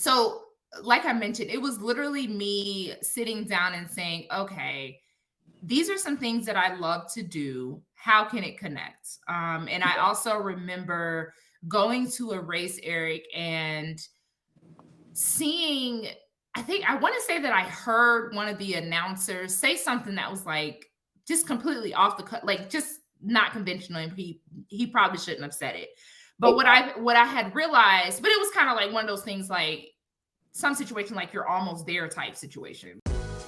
So, like I mentioned, it was literally me sitting down and saying, okay, these are some things that I love to do. How can it connect? And I Yeah. also remember going to a race, Eric, and seeing, I think I want to say that I heard one of the announcers say something that was like just completely off the cut, like just not conventional. And he probably shouldn't have said it. But Oh, what wow. I had realized, but it was kind of like one of those things like some situation like you're almost there type situation.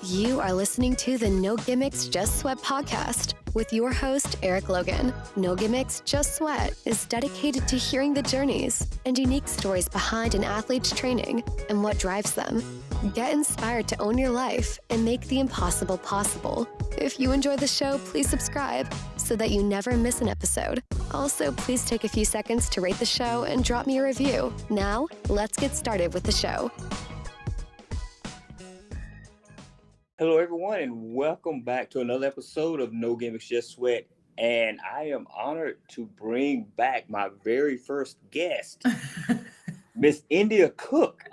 You are listening to the No Gimmicks, Just Sweat podcast with your host, Eric Logan. No Gimmicks, Just Sweat is dedicated to hearing the journeys and unique stories behind an athlete's training and what drives them. Get inspired to own your life and make the impossible possible. If you enjoy the show, please subscribe so that you never miss an episode. Also, please take a few seconds to rate the show and drop me a review. Now, let's get started with the show. Hello, everyone, and welcome back to another episode of No Gimmicks, Just Sweat. And I am honored to bring back my very first guest, Miss India Cook.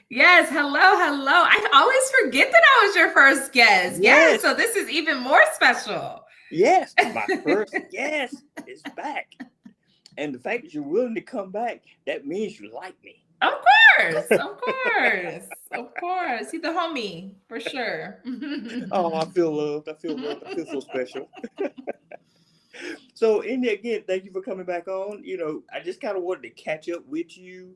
Yes, hello. I always forget that I was your first guest. Yes, so this is even more special. Yes, my first guest is back. And the fact that you're willing to come back, that means you like me. Of course. He's the homie for sure. Oh, I feel loved. I feel so special. So, India, again, thank you for coming back on. You know, I just kind of wanted to catch up with you,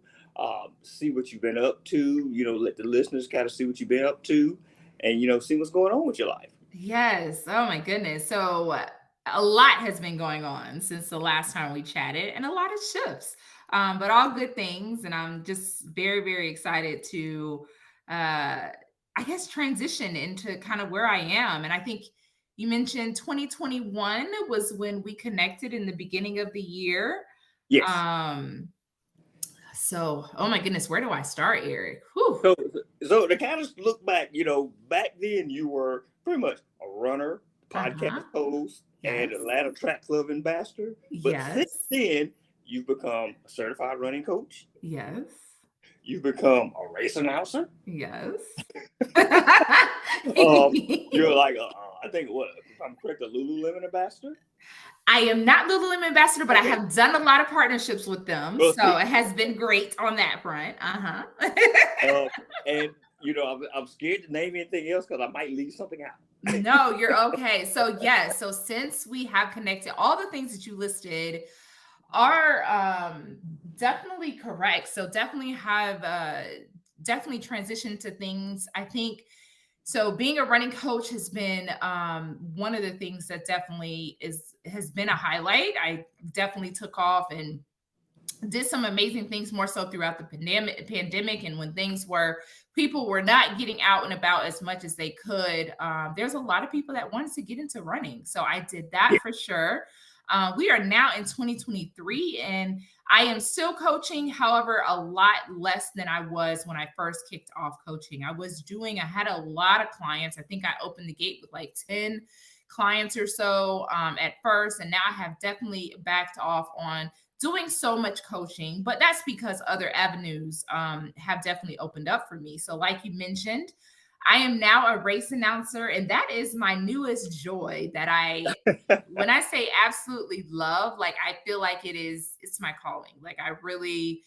see what you've been up to, let the listeners kind of see what you've been up to and, see what's going on with your life. Yes. Oh, my goodness. So a lot has been going on since the last time we chatted and a lot of shifts. But all good things. And I'm just very, very excited to, I guess, transition into kind of where I am. And I think you mentioned 2021 was when we connected in the beginning of the year. Yes. So, oh my goodness, where do I start, Eric? So to kind of look back, back then you were pretty much a runner, podcast host, and Atlanta Track Club ambassador. But since then, you've become a certified running coach. Yes. You've become a race announcer. Yes. You're like, I think, if I'm correct, a Lululemon ambassador? I am not Lululemon ambassador, but I have done a lot of partnerships with them. So it has been great on that front. And, I'm scared to name anything else because I might leave something out. No, you're okay. So, yes. So since we have connected, all the things that you listed are definitely correct. So definitely have definitely transitioned to things. I think so. Being a running coach has been one of the things that definitely has been a highlight. I definitely took off and did some amazing things more so throughout the pandemic and when people were not getting out and about as much as they could. There's a lot of people that wanted to get into running. So I did that for sure. We are now in 2023 and I am still coaching. However, a lot less than I was when I first kicked off coaching. I had a lot of clients. I think I opened the gate with like 10 clients or so at first. And now I have definitely backed off on doing so much coaching, but that's because other avenues have definitely opened up for me. So like you mentioned, I am now a race announcer, and that is my newest joy that when I say absolutely love, like I feel like it's my calling. Like I really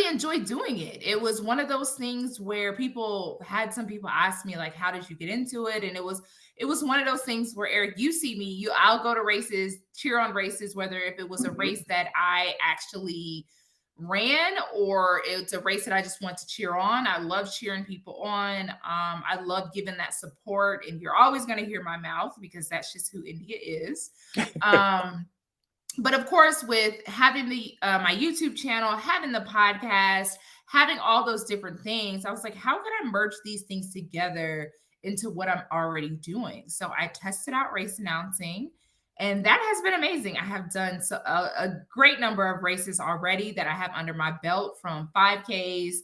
enjoy doing it. It was one of those things where some people ask me like, how did you get into it? And it was one of those things where, Eric, you see me, I'll go to races, cheer on races, whether if it was a race that I actually ran or it's a race that I just want to cheer on. I love cheering people on. I love giving that support, and you're always going to hear my mouth because that's just who India is. But of course, with having my YouTube channel, having the podcast, having all those different things, I was like, how can I merge these things together into what I'm already doing? So I tested out race announcing, and that has been amazing. I have done a great number of races already that I have under my belt, from 5Ks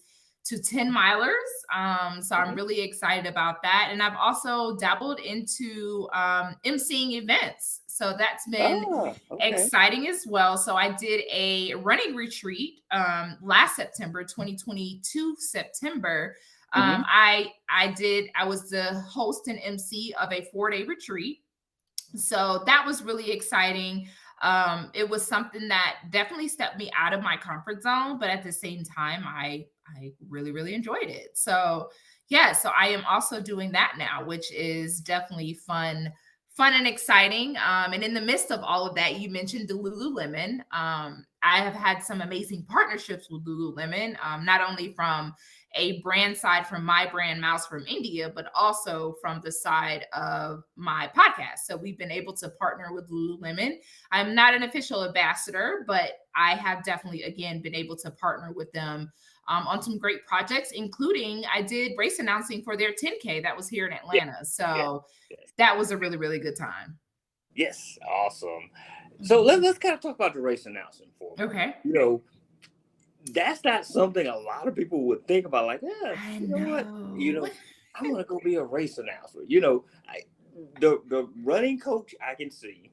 to 10 milers. So I'm really excited about that. And I've also dabbled into emceeing events. So that's been exciting as well. So I did a running retreat last September, 2022 September. I was the host and MC of a 4-day retreat. So that was really exciting. It was something that definitely stepped me out of my comfort zone, but at the same time, I really, really enjoyed it. So yeah, so I am also doing that now, which is definitely fun and exciting. And in the midst of all of that, you mentioned the Lululemon. I have had some amazing partnerships with Lululemon, not only from a brand side from my brand, Mouse from India, but also from the side of my podcast. So we've been able to partner with Lululemon. I'm not an official ambassador, but I have definitely, again, been able to partner with them on some great projects, including I did race announcing for their 10K that was here in Atlanta. So that was a really, really good time. Yes. Awesome. So let's kind of talk about the race announcing for me. Okay. You know, that's not something a lot of people would think about. Like, you know what? You know, I'm gonna go be a race announcer. You know, the running coach I can see,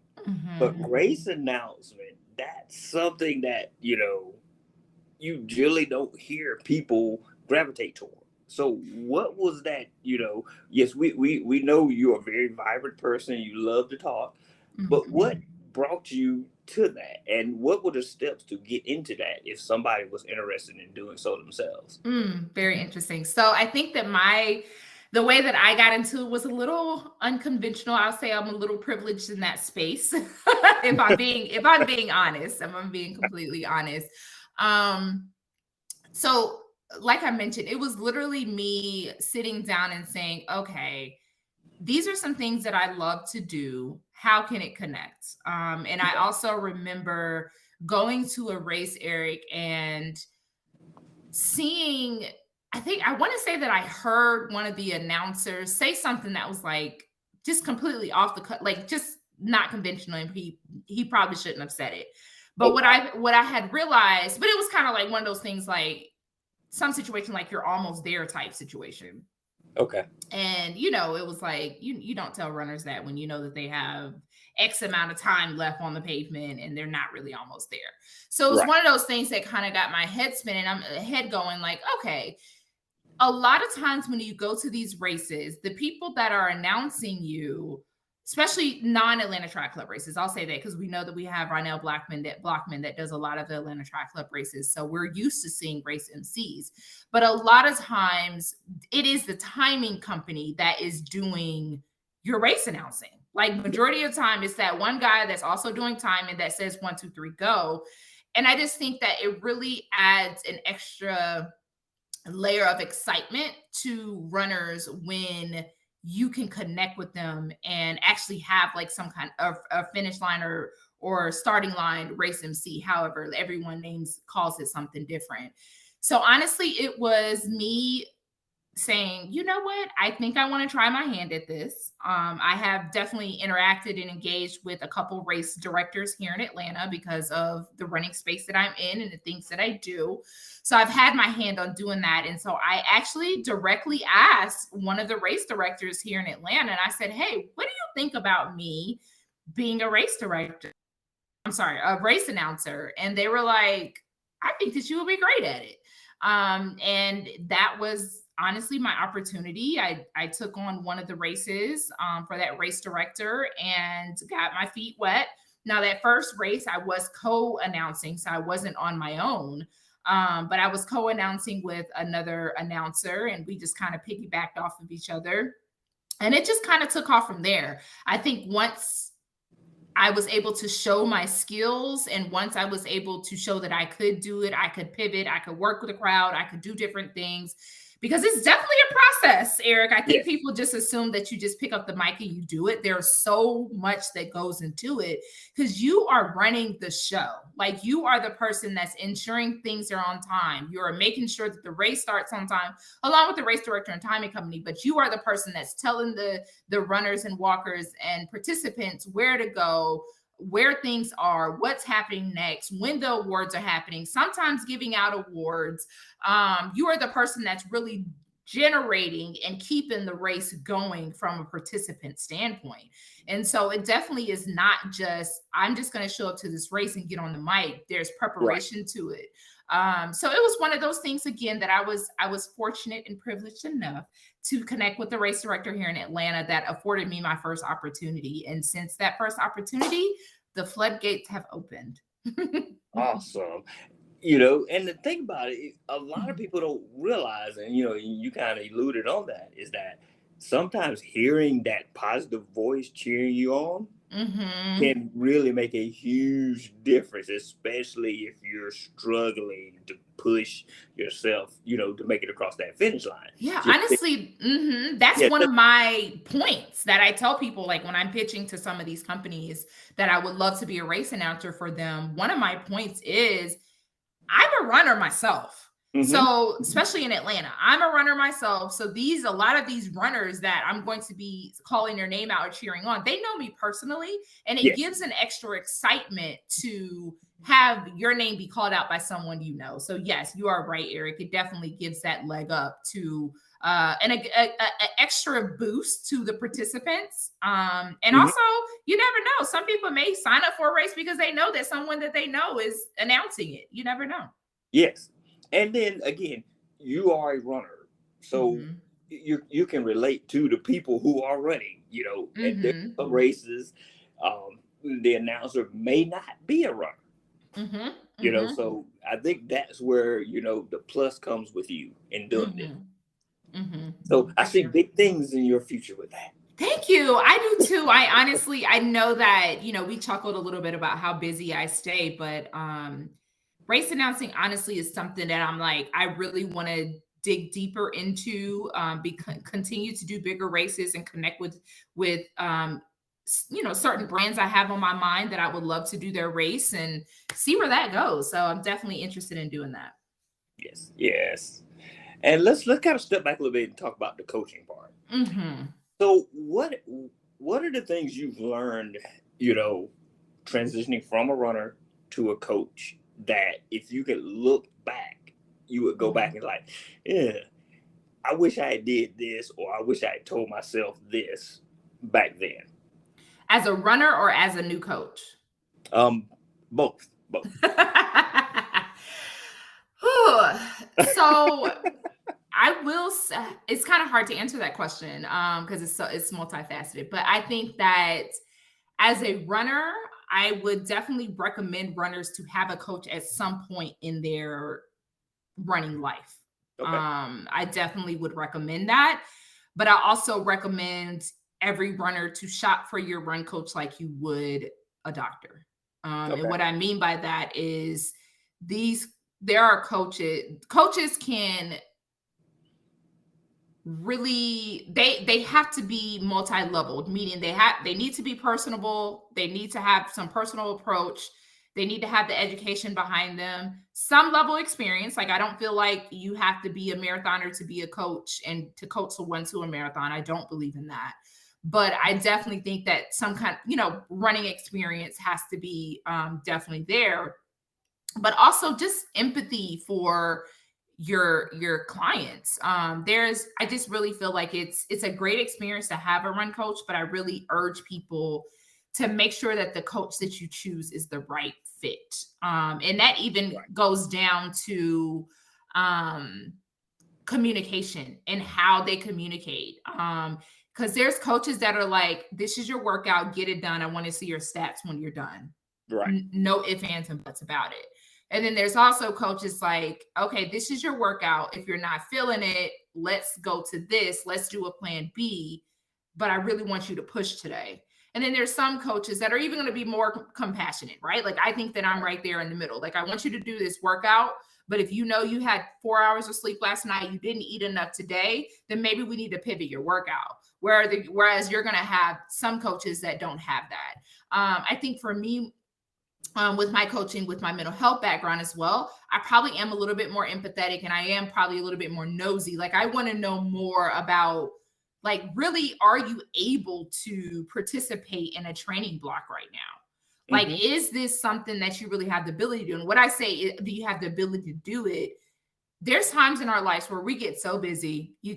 but race announcement, that's something that, you know, you really don't hear people gravitate toward. So what was that? You know, yes, we know you're a very vibrant person. You love to talk, but what brought you to that, and what were the steps to get into that if somebody was interested in doing so themselves? Very interesting. So I think that the way that I got into it was a little unconventional. I'll say I'm a little privileged in that space. if I'm being honest, I'm being completely honest. So like I mentioned, it was literally me sitting down and saying, okay, these are some things that I love to do. How can it connect? And I also remember going to a race, Eric, and seeing, I want to say that I heard one of the announcers say something that was like just completely off the cut, like just not conventional. And he probably shouldn't have said it. But what I had realized, but it was kind of like one of those things, like some situation like you're almost there type situation. Okay. And, you know, it was like, you don't tell runners that when you know that they have X amount of time left on the pavement and they're not really almost there. So it was one of those things that kind of got my head spinning. I'm head going like, okay, a lot of times when you go to these races, the people that are announcing you, especially non-Atlanta Track Club races, I'll say that because we know that we have Ronnell Blackman that does a lot of the Atlanta Track Club races. So we're used to seeing race MCs. But a lot of times it is the timing company that is doing your race announcing. Like majority of the time, it's that one guy that's also doing timing that says 1, 2, 3, go. And I just think that it really adds an extra layer of excitement to runners when you can connect with them and actually have like some kind of a finish line or starting line race MC. However, everyone calls it something different. So honestly, it was me saying, you know what, I think I want to try my hand at this. I have definitely interacted and engaged with a couple race directors here in Atlanta because of the running space that I'm in and the things that I do. So I've had my hand on doing that. And so I actually directly asked one of the race directors here in Atlanta, and I said, hey, what do you think about me being a race director? A race announcer. And they were like, I think that you would be great at it. And that was honestly my opportunity. I took on one of the races for that race director and got my feet wet. Now that first race I was co-announcing, so I wasn't on my own, but I was co-announcing with another announcer and we just kind of piggybacked off of each other. And it just kind of took off from there. I think once I was able to show my skills and once I was able to show that I could do it, I could pivot, I could work with a crowd, I could do different things. Because it's definitely a process, Eric. I think people just assume that you just pick up the mic and you do it. There's so much that goes into it because you are running the show. Like you are the person that's ensuring things are on time. You're making sure that the race starts on time, along with the race director and timing company. But you are the person that's telling the runners and walkers and participants where to go, where things are, what's happening next, when the awards are happening, sometimes giving out awards. You are the person that's really generating and keeping the race going from a participant standpoint. And so it definitely is not just, I'm just going to show up to this race and get on the mic. There's preparation to it. So it was one of those things, again, that I was fortunate and privileged enough to connect with the race director here in Atlanta that afforded me my first opportunity. And since that first opportunity, the floodgates have opened. Awesome. And the thing about it, a lot of people don't realize, and you kind of alluded on that, is that sometimes hearing that positive voice cheering you on can really make a huge difference, especially if you're struggling to push yourself, to make it across that finish line. Yeah, honestly, that's one of my points that I tell people, like when I'm pitching to some of these companies that I would love to be a race announcer for them. One of my points is I'm a runner myself. So especially in Atlanta, I'm a runner myself. So a lot of these runners that I'm going to be calling their name out or cheering on, they know me personally, and it gives an extra excitement to have your name be called out by someone you know. So yes, you are right, Eric. It definitely gives that leg up to an extra boost to the participants. And also, you never know. Some people may sign up for a race because they know that someone that they know is announcing it. You never know. Yes. And then again, you are a runner. So you can relate to the people who are running, and there's some races, the announcer may not be a runner. So I think that's where, the plus comes with you in doing it. So I see big things in your future with that. Thank you. I do too. I know that, we chuckled a little bit about how busy I stay, but race announcing honestly is something that I'm like, I really want to dig deeper into, continue to do bigger races and connect with certain brands I have on my mind that I would love to do their race and see where that goes. So I'm definitely interested in doing that. Yes. And let's kind of step back a little bit and talk about the coaching part. So what are the things you've learned, transitioning from a runner to a coach, that if you could look back, you would go back and like, I wish I did this, or I wish I had told myself this back then? As a runner or as a new coach? Both. So I will say it's kind of hard to answer that question because it's multifaceted. But I think that as a runner, I would definitely recommend runners to have a coach at some point in their running life. I definitely would recommend that. But I also recommend every runner to shop for your run coach like you would a doctor. And what I mean by that is there are coaches can really, they have to be multi-leveled, meaning they need to be personable. They need to have some personal approach. They need to have the education behind them, some level of experience. Like, I don't feel like you have to be a marathoner to be a coach and to coach someone to a marathon. I don't believe in that. But I definitely think that some kind, running experience has to be definitely there. But also just empathy for your clients. I just really feel like it's a great experience to have a run coach, but I really urge people to make sure that the coach that you choose is the right fit. And that even goes down to communication and how they communicate. Because there's coaches that are like, this is your workout, get it done. I want to see your stats when you're done. Right. No ifs, ands, and buts about it. And then there's also coaches like, okay, this is your workout. If you're not feeling it, let's go to this. Let's do a plan B. But I really want you to push today. And then there's some coaches that are even going to be more compassionate, right? Like, I think that I'm right there in the middle. Like, I want you to do this workout, but if you had 4 hours of sleep last night, you didn't eat enough today, then maybe we need to pivot your workout. Whereas you're going to have some coaches that don't have that. I think for me, with my coaching, with my mental health background as well, I probably am a little bit more empathetic, and I am probably a little bit more nosy. Like, I want to know more about, like, really, are you able to participate in a training block right now? Like, is this something that you really have the ability to do? And what I say is, do you have the ability to do it? There's times in our lives where we get so busy. You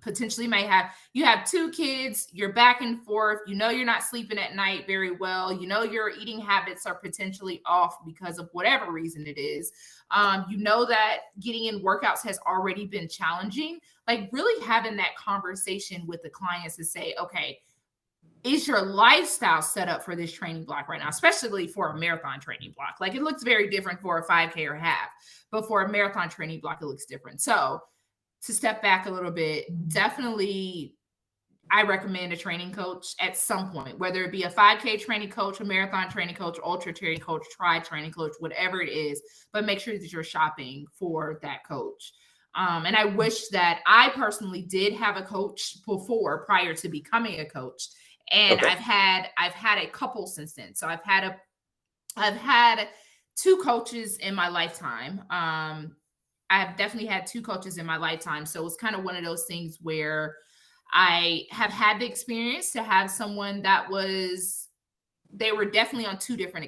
potentially may have, you have 2 kids, you're back and forth, you're not sleeping at night very well, your eating habits are potentially off because of whatever reason it is. That getting in workouts has already been challenging. Like, really having that conversation with the clients to say, okay, is your lifestyle set up for this training block right now, especially for a marathon training block? Like, it looks very different for a 5K or half, but for a marathon training block, it looks different. So to step back a little bit, definitely I recommend a training coach at some point, whether it be a 5K training coach, a marathon training coach, ultra training coach, tri training coach, whatever it is, but make sure that you're shopping for that coach. And I wish that I personally did have a coach before, prior to becoming a coach. And okay. I've had a couple since then. So I've had 2 coaches in my lifetime. I've definitely had 2 coaches in my lifetime. So it's kind of one of those things where I have had the experience to have someone they were definitely on 2 different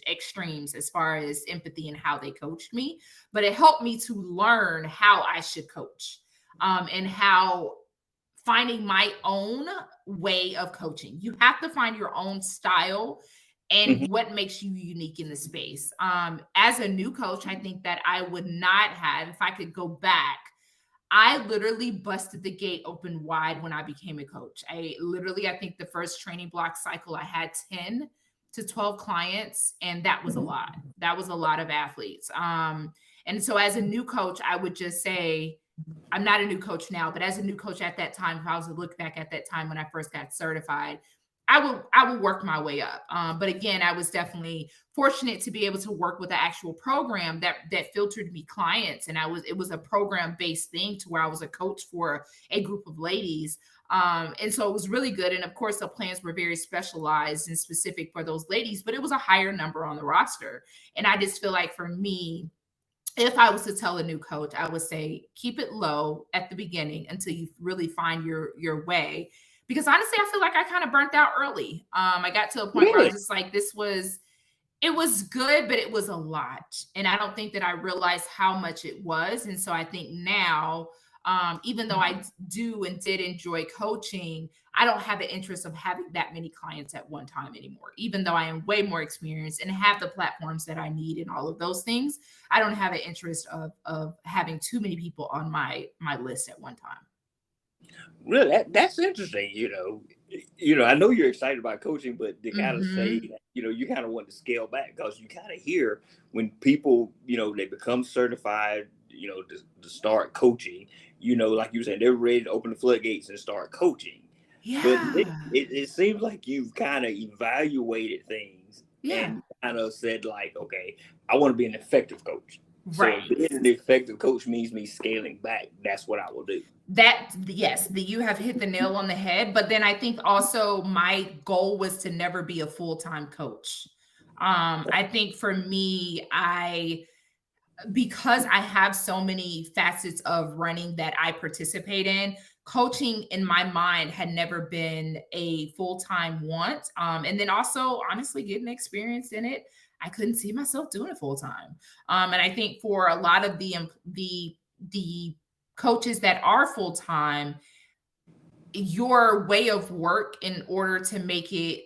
extremes as far as empathy and how they coached me, but it helped me to learn how I should coach, and how finding my own way of coaching. You have to find your own style and what makes you unique in the space. As a new coach, I think that I would not have, if I could go back, I literally busted the gate open wide when I became a coach. I think the first training block cycle, I had 10 to 12 clients, and that was a lot. That was a lot of athletes. And so as a new coach, I would just say, I'm not a new coach now, but as a new coach at that time, if I was to look back at that time when I first got certified, I will work my way up. But again, I was definitely fortunate to be able to work with an actual program that filtered me clients. And it was a program-based thing to where I was a coach for a group of ladies. And so it was really good. And of course, the plans were very specialized and specific for those ladies, but it was a higher number on the roster. And I just feel like for me, if I was to tell a new coach, I would say, keep it low at the beginning until you really find your way. Because honestly, I feel like I kind of burnt out early. I got to a point where I was just like, it was good, but it was a lot. And I don't think that I realized how much it was. And so I think now, even though I do and did enjoy coaching, I don't have the interest of having that many clients at one time anymore. Even though I am way more experienced and have the platforms that I need and all of those things, I don't have an interest of having too many people on my list at one time. Really, that's interesting. I know you're excited about coaching, but they kind of say that, you kind of want to scale back, because you kind of hear when people, they become certified, to start coaching, like you were saying, they're ready to open the floodgates and start coaching. Yeah. But it seems like you've kind of evaluated things and kind of said, like, okay, I want to be an effective coach. Right. So being an effective coach means me scaling back. That's what I will do. You have hit the nail on the head. But then I think also my goal was to never be a full-time coach. I think for me, because I have so many facets of running that I participate in, coaching in my mind had never been a full-time want. And then also, honestly, getting experience in it, I couldn't see myself doing it full-time. And I think for a lot of the coaches that are full-time, your way of work, in order to make it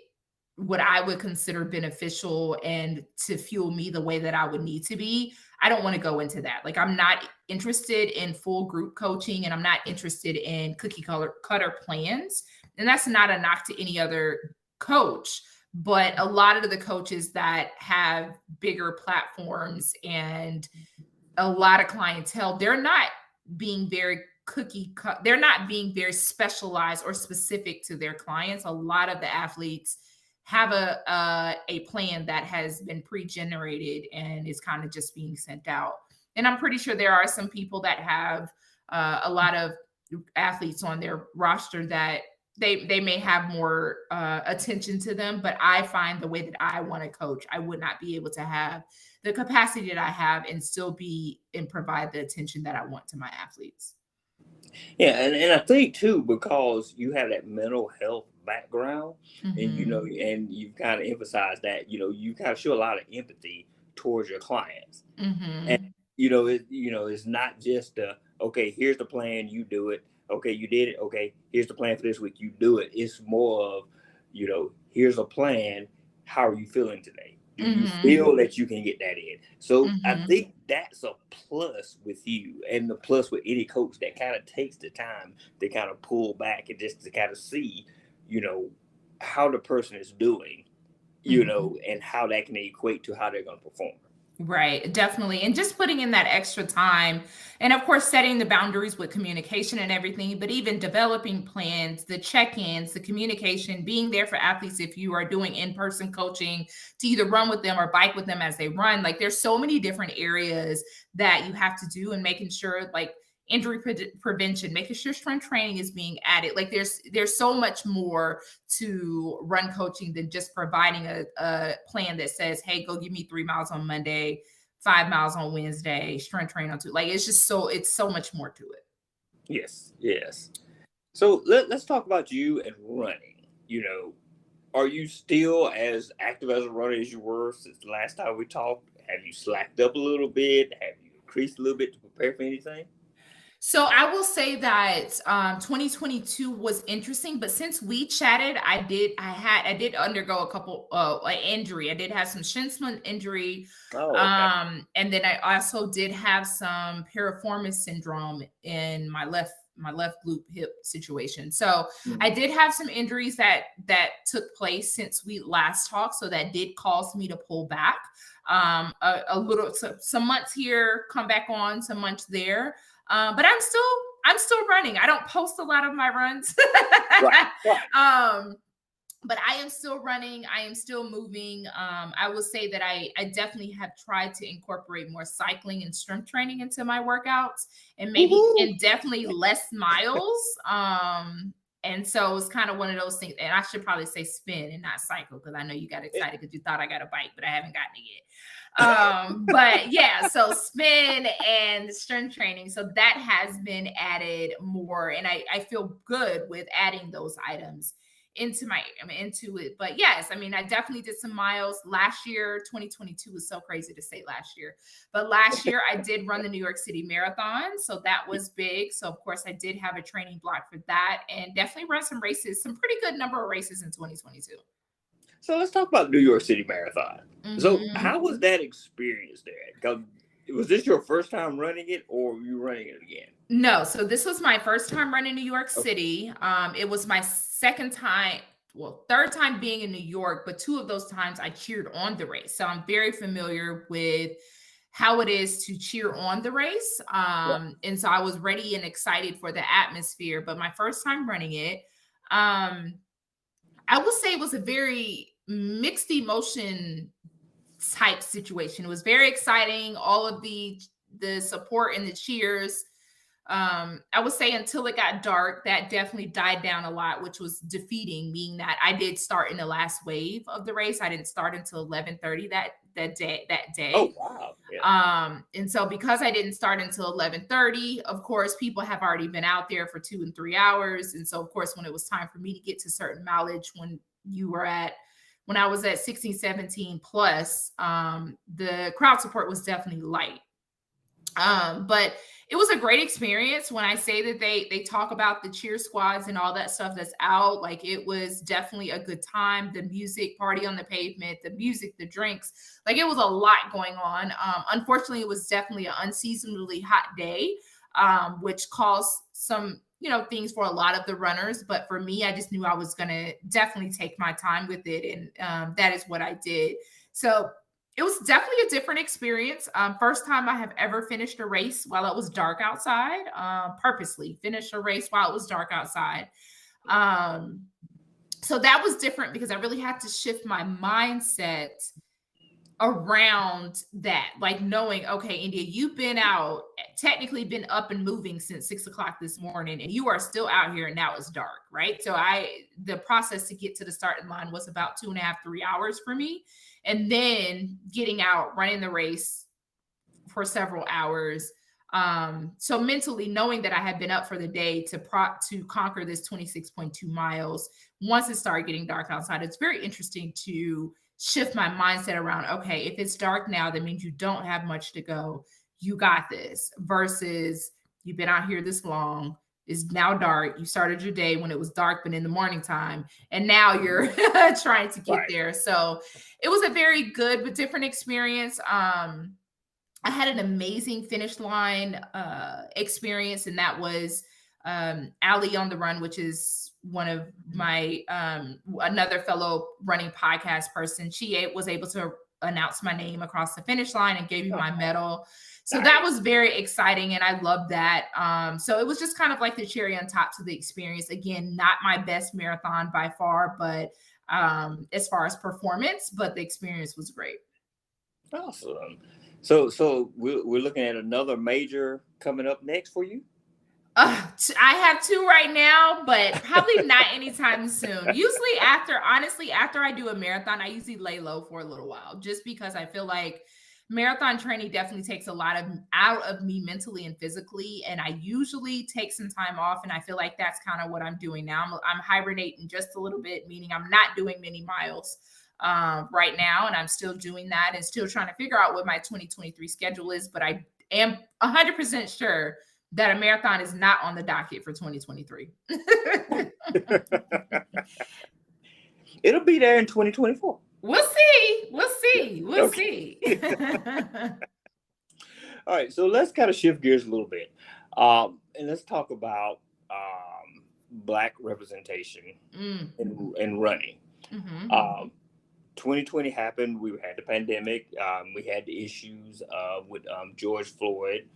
what I would consider beneficial and to fuel me the way that I would need to be, I don't want to go into that. Like, I'm not interested in full group coaching, and I'm not interested in cookie cutter plans. And that's not a knock to any other coach, but a lot of the coaches that have bigger platforms and a lot of clientele, they're not being very they're not being very specialized or specific to their clients. A lot of the athletes have a plan that has been pre-generated and is kind of just being sent out. And I'm pretty sure there are some people that have a lot of athletes on their roster that they may have more attention to them, but I find the way that I want to coach, I would not be able to have the capacity that I have and still be and provide the attention that I want to my athletes. Yeah, and I think too, because you have that mental health background, and Mm-hmm. and you kind of emphasize that, you kind of show a lot of empathy towards your clients. And Mm-hmm. it's not just okay, here's the plan, you do it. Okay, you did it. Okay, here's the plan for this week, you do it. It's more of, here's a plan. How are you feeling today? Do you Mm-hmm. feel that you can get that in? So I Mm-hmm. think that's a plus with you, and the plus with any coach that kind of takes the time to kind of pull back and just to kind of see, you know, how the person is doing, Mm-hmm. and how that can equate to how they're going to perform. Right, definitely. And just putting in that extra time. And of course, setting the boundaries with communication and everything, but even developing plans, the check ins, the communication, being there for athletes if you are doing in person coaching to either run with them or bike with them as they run. Like there's so many different areas that you have to do, and making sure like injury prevention, making sure strength training is being added. Like there's so much more to run coaching than just providing a plan that says, hey, go give me 3 miles on Monday, 5 miles on Wednesday, strength train on 2. Like it's so much more to it. Yes. So let's talk about you and running. Are you still as active as a runner as you were since the last time we talked? Have you slacked up a little bit? Have you increased a little bit to prepare for anything? So I will say that 2022 was interesting, but since we chatted, I did undergo a couple injury. I did have some shin splint injury, Oh, okay. and then I also did have some piriformis syndrome in my left glute hip situation. So I did have some injuries that took place since we last talked. So that did cause me to pull back a little, some months here, come back on, some months there. But I'm still running. I don't post a lot of my runs. Right. But I am still running. I am still moving. I will say that I definitely have tried to incorporate more cycling and strength training into my workouts, and definitely less miles. And so it's kind of one of those things. And I should probably say spin and not cycle, because I know you got excited because you thought I got a bike, but I haven't gotten it yet. But yeah, so spin and strength training. So that has been added more. And I feel good with adding those items into it. But yes, I definitely did some miles last year. 2022 was so crazy to say last year, but last year I did run the New York City Marathon. So that was big. So of course I did have a training block for that, and definitely run some races, some pretty good number of races in 2022. So let's talk about New York City Marathon. Mm-hmm. So how was that experience there? Was this your first time running it, or were you running it again? No, so this was my first time running New York City. It was my third time being in New York, but 2 of those times I cheered on the race. So I'm very familiar with how it is to cheer on the race. And so I was ready and excited for the atmosphere, but my first time running it, I will say it was a very mixed emotion type situation. It was very exciting. All of the support and the cheers. I would say until it got dark, that definitely died down a lot, which was defeating, meaning that I did start in the last wave of the race. I didn't start until 11:30 that day. Oh, wow. Yeah. And so because I didn't start until 11:30, of course, people have already been out there for 2 and 3 hours. And so of course, when it was time for me to get to certain mileage, when I was at 16, 17 plus, the crowd support was definitely light. But it was a great experience. When I say that they talk about the cheer squads and all that stuff that's out, like it was definitely a good time. The music, party on the pavement, the music, the drinks, like it was a lot going on. Unfortunately, it was definitely an unseasonably hot day, which caused some, things for a lot of the runners. But for me, I just knew I was going to definitely take my time with it. And that is what I did. So it was definitely a different experience. First time I have ever finished a race while it was dark outside, purposely finished a race while it was dark outside. So that was different because I really had to shift my mindset around that, like knowing, okay, India, you've been out, technically been up and moving since 6 o'clock this morning, and you are still out here and now it's dark, right? So the process to get to the starting line was about 2.5, 3 hours for me. And then getting out, running the race for several hours. So mentally knowing that I had been up for the day to conquer this 26.2 miles, once it started getting dark outside, it's very interesting to shift my mindset around, okay, if it's dark now, that means you don't have much to go. You got this, versus you've been out here this long. It's now dark. You started your day when it was dark, but in the morning time, and now you're trying to get there. So it was a very good but different experience. I had an amazing finish line experience, and that was Ali on the Run, which is one of my another fellow running podcast person. She was able to announce my name across the finish line and gave me my medal. So that was very exciting, and I loved that. So it was just kind of like the cherry on top to the experience. Again, not my best marathon by far, but as far as performance, but the experience was great. Awesome. So we're looking at another major coming up next for you? I have 2 right now, but probably not anytime soon. Usually after I do a marathon, I usually lay low for a little while, just because I feel like marathon training definitely takes a lot out of me mentally and physically. And I usually take some time off. And I feel like that's kind of what I'm doing now. I'm hibernating just a little bit, meaning I'm not doing many miles right now. And I'm still doing that and still trying to figure out what my 2023 schedule is. But I am 100% sure that a marathon is not on the docket for 2023. It'll be there in 2024. We'll see. We'll see. All right. So let's kind of shift gears a little bit. And let's talk about Black representation in running. 2020 happened. We had the pandemic. We had the issues with George Floyd,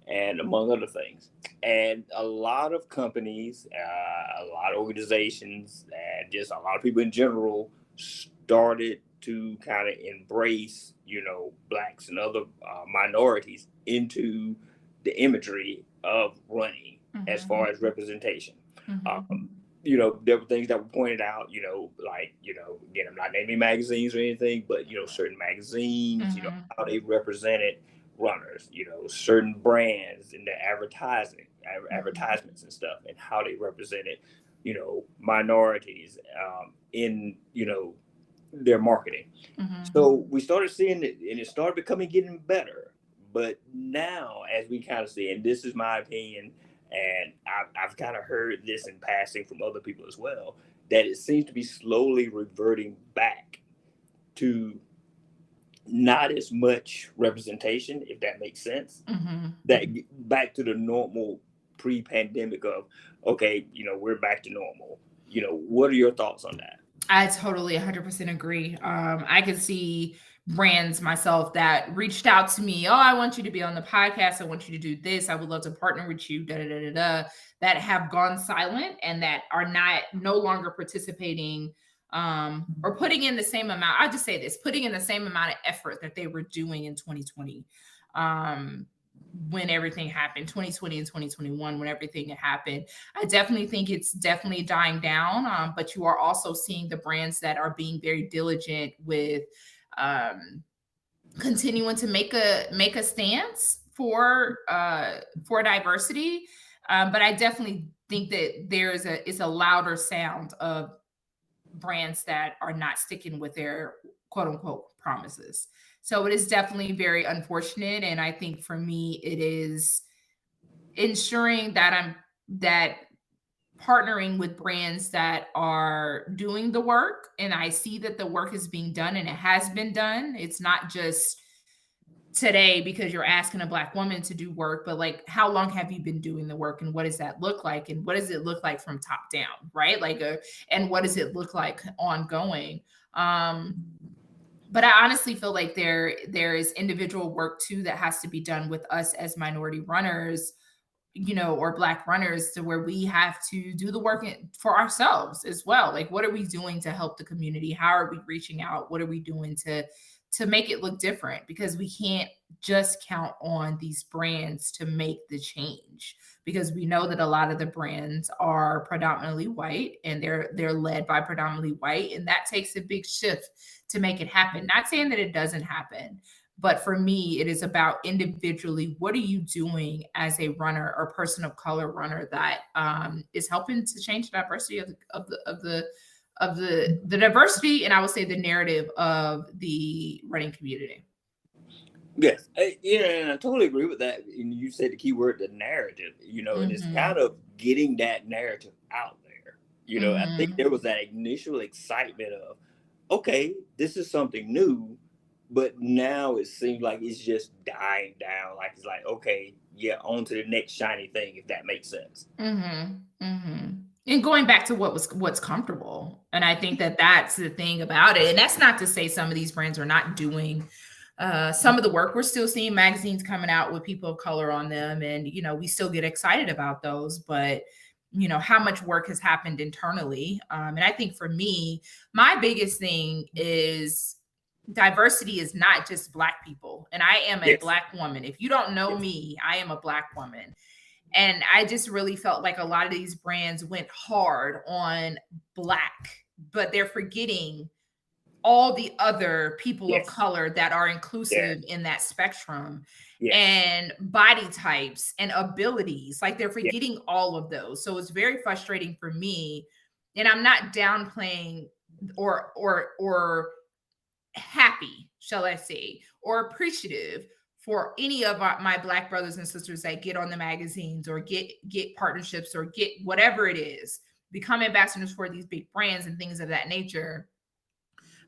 and among other things. And a lot of companies, a lot of organizations, and just a lot of people in general started to kind of embrace, Blacks and other minorities into the imagery of running as far as representation. There were things that were pointed out, again, I'm not naming magazines or anything, but, certain magazines, how they represented runners, certain brands and their advertisements and stuff, and how they represented, minorities in, their marketing. So we started seeing it, and it started getting better. But now, as we kind of see, and this is my opinion, and I've kind of heard this in passing from other people as well, that it seems to be slowly reverting back to not as much representation, if that makes sense. That back to the normal pre-pandemic of, okay, we're back to normal. What are your thoughts on that? I totally 100% agree. I could see brands myself that reached out to me. Oh, I want you to be on the podcast. I want you to do this. I would love to partner with you. That have gone silent and that are no longer participating or putting in the same amount. I'll just say this, putting in the same amount of effort that they were doing in 2020. When everything happened, 2020 and 2021, when everything happened. I definitely think it's definitely dying down, but you are also seeing the brands that are being very diligent with continuing to make a stance for diversity. But I definitely think that it's a louder sound of brands that are not sticking with their quote unquote promises. So it is definitely very unfortunate. And I think for me, it is ensuring that partnering with brands that are doing the work. And I see that the work is being done and it has been done. It's not just today because you're asking a Black woman to do work, but like, how long have you been doing the work and what does that look like? And what does it look like from top down, right? And what does it look like ongoing? But I honestly feel like there is individual work too that has to be done with us as minority runners, or Black runners, to where we have to do the work for ourselves as well. Like, what are we doing to help the community? How are we reaching out? What are we doing to make it look different? Because we can't just count on these brands to make the change, because we know that a lot of the brands are predominantly white and they're led by predominantly white. And that takes a big shift to make it happen. Not saying that it doesn't happen, But for me, it is about individually, what are you doing as a runner or person of color runner that is helping to change the diversity of the diversity, and I would say the narrative of the running community. Yes, and I totally agree with that. And you said the key word, the narrative, and it's kind of getting that narrative out there. I think there was that initial excitement of, okay, this is something new, but now it seems like it's just dying down. Like, it's like, okay, yeah, on to the next shiny thing, if that makes sense. And going back to what's comfortable. And I think that that's the thing about it. And that's not to say some of these brands are not doing some of the work. We're still seeing magazines coming out with people of color on them. And, we still get excited about those, but how much work has happened internally. And I think for me, my biggest thing is diversity is not just Black people. And I am a Black woman. If you don't know me, I am a Black woman. And I just really felt like a lot of these brands went hard on Black, but they're forgetting all the other people of color that are inclusive in that spectrum and body types and abilities. Like, they're forgetting all of those. So it's very frustrating for me. And I'm not downplaying or happy, shall I say, or appreciative for any of my Black brothers and sisters that get on the magazines or get partnerships or get whatever it is, become ambassadors for these big brands and things of that nature.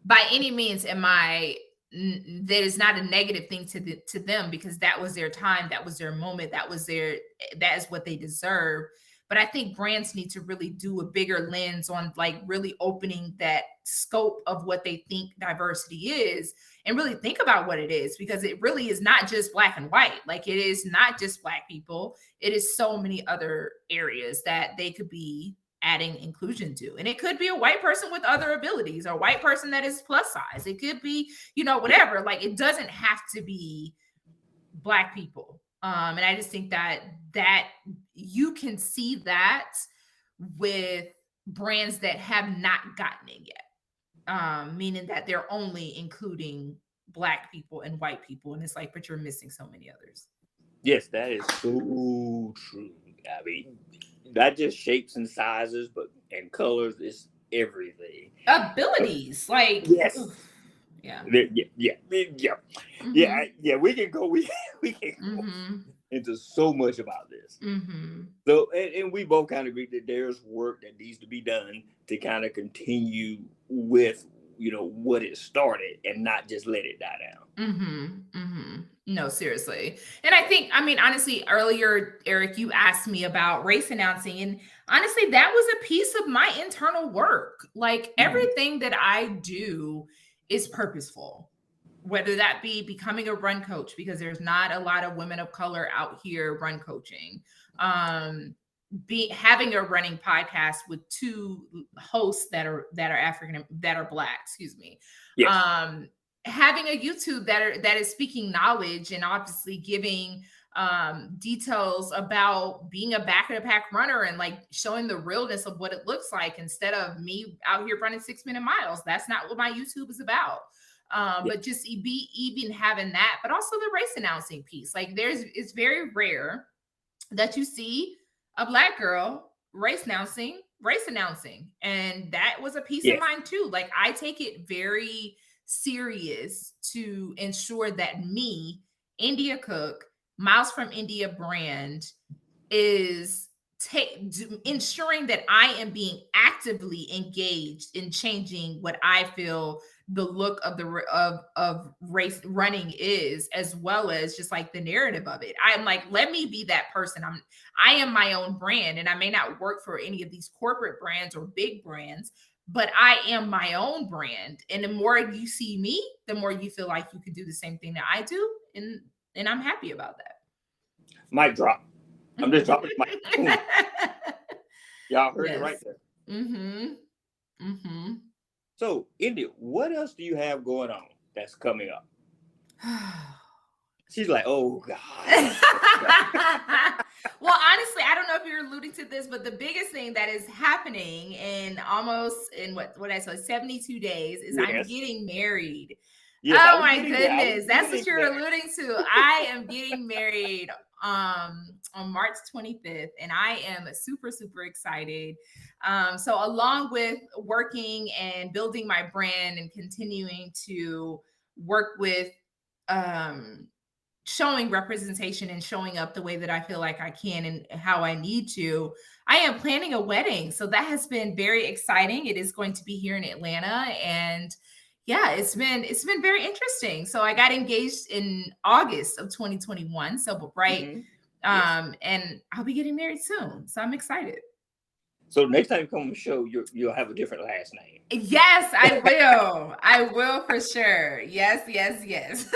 By any means, that is not a negative thing to them, because that was their time, that was their moment, that is what they deserve. But I think brands need to really do a bigger lens on, like, really opening that scope of what they think diversity is, and really think about what it is, because it really is not just Black and white. Like, it is not just Black people. It is so many other areas that they could be adding inclusion to. And it could be a white person with other abilities, or a white person that is plus size. It could be, whatever. Like, it doesn't have to be Black people. And I just think that you can see that with brands that have not gotten it yet, meaning that they're only including Black people and white people. And it's like, but you're missing so many others. Yes, that is so true. I mean, not just shapes and sizes, and colors, is everything. Abilities, like, yes. Oof. Yeah. We can go. We can go into so much about this. So, and we both kind of agree that there's work that needs to be done to kind of continue with, what it started, and not just let it die down. No, seriously. And I think, honestly, earlier, Eric, you asked me about race announcing, and honestly, that was a piece of my internal work. Like, everything that I do is purposeful, whether that be becoming a run coach, because there's not a lot of women of color out here run coaching, having a running podcast with two hosts that are Black, excuse me. Having a YouTube that is speaking knowledge and obviously giving details about being a back of the pack runner, and like showing the realness of what it looks like, instead of me out here running 6-minute miles. That's not what my YouTube is about. But just even having that, but also the race announcing piece. Like, it's very rare that you see a Black girl race announcing. And that was a piece of mine too. Like, I take it very serious to ensure that me, India Cook, Miles from India brand, is ensuring that I am being actively engaged in changing what I feel the look of of race running is, as well as just like the narrative of it. I'm like, let me be that person. I am my own brand, and I may not work for any of these corporate brands or big brands, but I am my own brand. And the more you see me, the more you feel like you can do the same thing that I do. And I'm happy about that. Mic drop. I'm just dropping the mic. Y'all heard it right there. So, India, what else do you have going on that's coming up? She's like, oh, God. Well, honestly, I don't know if you're alluding to this, but the biggest thing that is happening in what I said, 72 days is I'm getting married. Yes, Oh my goodness. That's what you're alluding to. I am getting married on March 25th, and I am super, super excited. So along with working and building my brand and continuing to work with showing representation and showing up the way that I feel like I can and how I need to, I am planning a wedding. So that has been very exciting. It is going to be here in Atlanta, and yeah, it's been very interesting. So I got engaged in August of 2021. So right. Yes. And I'll be getting married soon. So I'm excited. So next time you come on the show, you'll have a different last name. Yes, I will. I will for sure. Yes, yes, yes.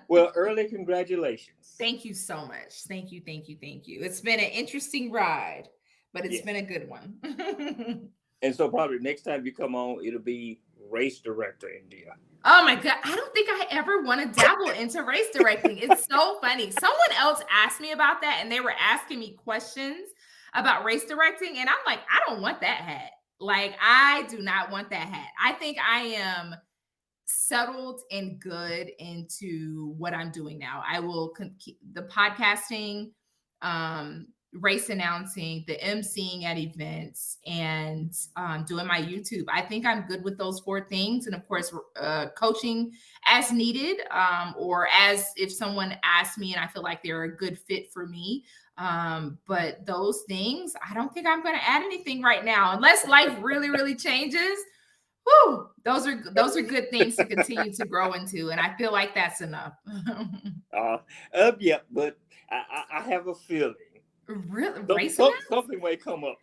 Well, early congratulations. Thank you so much. Thank you, thank you, thank you. It's been an interesting ride, but it's been a good one. And so probably next time you come on, it'll be race director India. Oh my God. I don't think I ever want to dabble into race directing. It's so funny. Someone else asked me about that, and they were asking me questions about race directing. And I'm like, I don't want that hat. Like, I do not want that hat. I think I am settled and good into what I'm doing now. I will keep the podcasting, race announcing, the emceeing at events, and doing my YouTube. I think I'm good with those 4 things. And of course, coaching as needed, or as if someone asks me and I feel like they're a good fit for me. But those things, I don't think I'm going to add anything right now, unless life really, really changes. Woo, those are good things to continue to grow into. And I feel like that's enough. Yeah, but I have a feeling. Really? Something may come up.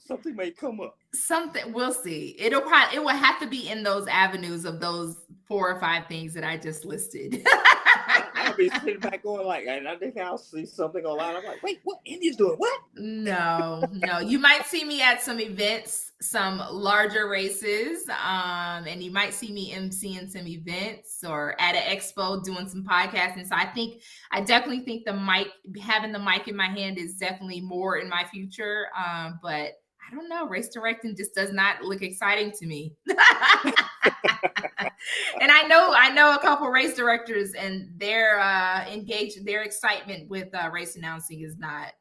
Something, we'll see. It will have to be in those avenues of those 4 or 5 things that I just listed. I'll be sitting back going like, and I think I'll see something online. I'm like, wait, what? India's doing what? No. You might see me at some events, some larger races, and you might see me emceeing some events or at an expo doing some podcasting. So I definitely think having the mic in my hand is definitely more in my future. But I don't know, race directing just does not look exciting to me. And I know a couple race directors, and their engaged, their excitement with race announcing is not,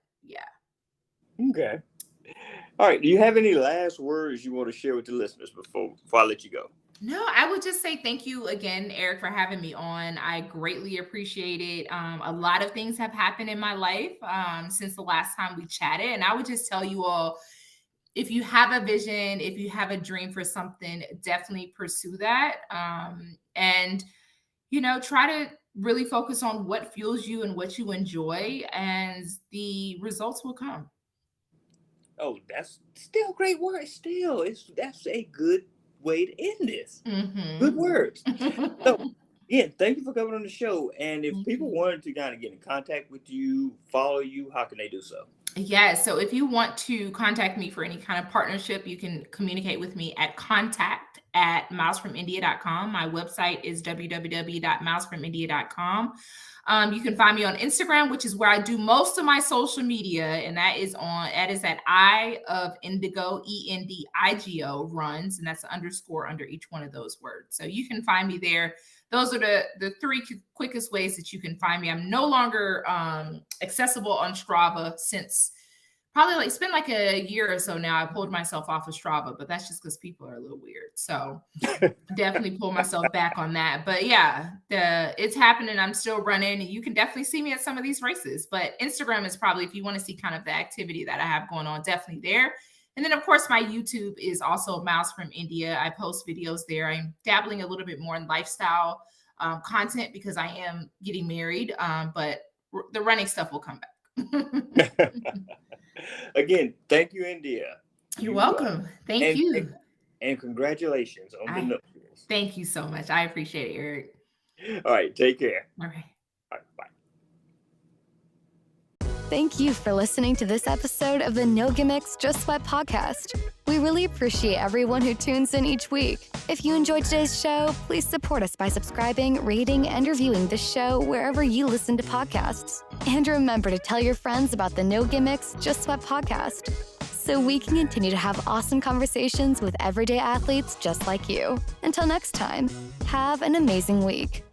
Okay. All right. Do you have any last words you want to share with the listeners before I let you go? No, I would just say thank you again, Eric, for having me on. I greatly appreciate it. A lot of things have happened in my life since the last time we chatted. And I would just tell you all, if you have a vision, if you have a dream for something, definitely pursue that. And, try to really focus on what fuels you and what you enjoy, and the results will come. Oh, that's still great work. That's a good way to end this. Mm-hmm. Good words. So, thank you for coming on the show. And if people wanted to kind of get in contact with you, follow you, how can they do so? Yeah. So if you want to contact me for any kind of partnership, you can communicate with me at contact@milesfromindia.com. My website is www.milesfromindia.com. You can find me on Instagram, which is where I do most of my social media. And that is at I of Indigo, ENDIGO runs. And that's an underscore under each one of those words. So you can find me there. Those are the 3 quickest ways that you can find me. I'm no longer accessible on Strava since probably it's been like a year or so now. I pulled myself off of Strava, but that's just because people are a little weird. So definitely pull myself back on that. But yeah, it's happening. I'm still running, and you can definitely see me at some of these races. But Instagram is probably, if you want to see kind of the activity that I have going on, definitely there. And then, of course, my YouTube is also Miles from India. I post videos there. I'm dabbling a little bit more in lifestyle content because I am getting married, but the running stuff will come back. Again, thank you, India. You're welcome. Thank you. And congratulations on the nuptials. Thank you so much. I appreciate it, Eric. All right. Take care. All right. All right. Bye. Thank you for listening to this episode of the No Gimmicks, Just Sweat podcast. We really appreciate everyone who tunes in each week. If you enjoyed today's show, please support us by subscribing, rating, and reviewing the show wherever you listen to podcasts. And remember to tell your friends about the No Gimmicks, Just Sweat podcast. so we can continue to have awesome conversations with everyday athletes just like you. Until next time, have an amazing week.